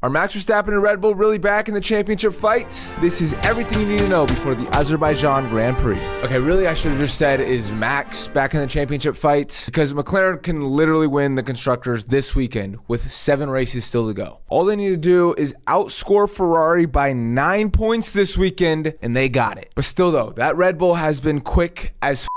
Are Max Verstappen and Red Bull really back in the championship fight? This is everything you need to know before the Azerbaijan Grand Prix. Okay, really I should have just said, is Max back in the championship fight? Because McLaren can literally win the Constructors this weekend with 7 races still to go. All they need to do is outscore Ferrari by 9 points this weekend, and they got it. But still though, that Red Bull has been quick as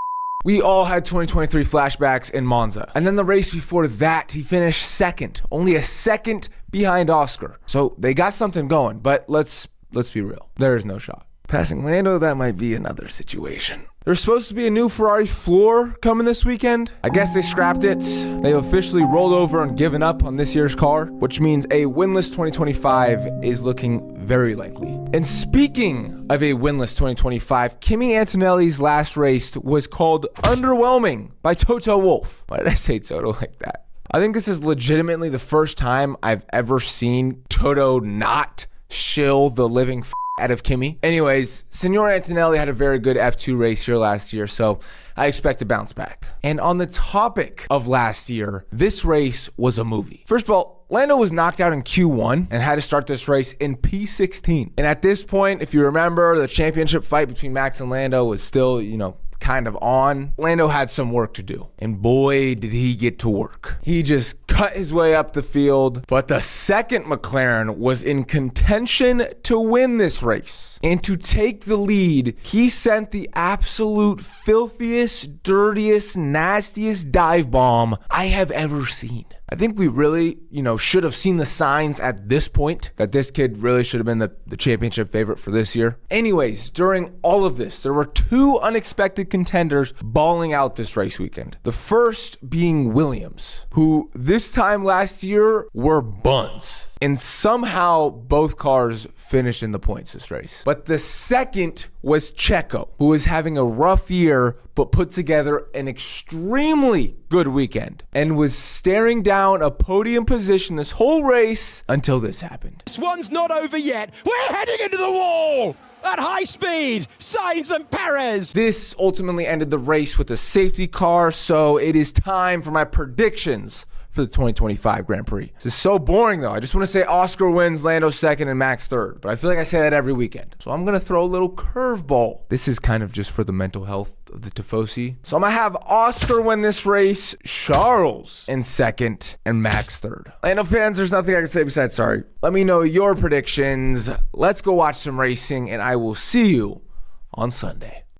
we all had 2023 flashbacks in Monza. And then the race before that, he finished second, only a second behind Oscar. So they got something going, but let's be real. There is no shot. Passing Lando, that might be another situation. There's supposed to be a new Ferrari floor coming this weekend. I guess they scrapped it. They've officially rolled over and given up on this year's car, which means a winless 2025 is looking very likely. And speaking of a winless 2025, Kimi Antonelli's last race was called underwhelming by Toto Wolff. Why did I say Toto like that? I think this is legitimately the first time I've ever seen Toto not shill the living out of Kimi. Anyways, Signor Antonelli had a very good F2 race here last year, so I expect to bounce back. And on the topic of last year, this race was a movie. First of all, Lando was knocked out in Q1 and had to start this race in P16. And at this point, if you remember, the championship fight between Max and Lando was still, kind of on. Lando had some work to do, and boy did he get to work. He just cut his way up the field, but the second McLaren was in contention to win this race. And to take the lead, he sent the absolute filthiest, dirtiest, nastiest dive bomb I have ever seen. I think we really, should have seen the signs at this point that this kid really should have been the championship favorite for this year. Anyways, during all of this, there were 2 unexpected contenders balling out this race weekend. The first being Williams, who this time last year were buns. And somehow both cars finished in the points this race. But the second was Checo, who was having a rough year, but put together an extremely good weekend and was staring down a podium position this whole race until this happened. This one's not over yet. We're heading into the wall at high speed. Sainz and Perez. This ultimately ended the race with a safety car, so it is time for my predictions for the 2025 Grand Prix. This is so boring though. I just want to say Oscar wins, Lando second, and Max third. But I feel like I say that every weekend. So I'm going to throw a little curveball. This is kind of just for the mental health of the Tifosi. So I'm going to have Oscar win this race, Charles in second, and Max third. Lando fans, there's nothing I can say besides sorry. Let me know your predictions. Let's go watch some racing, and I will see you on Sunday.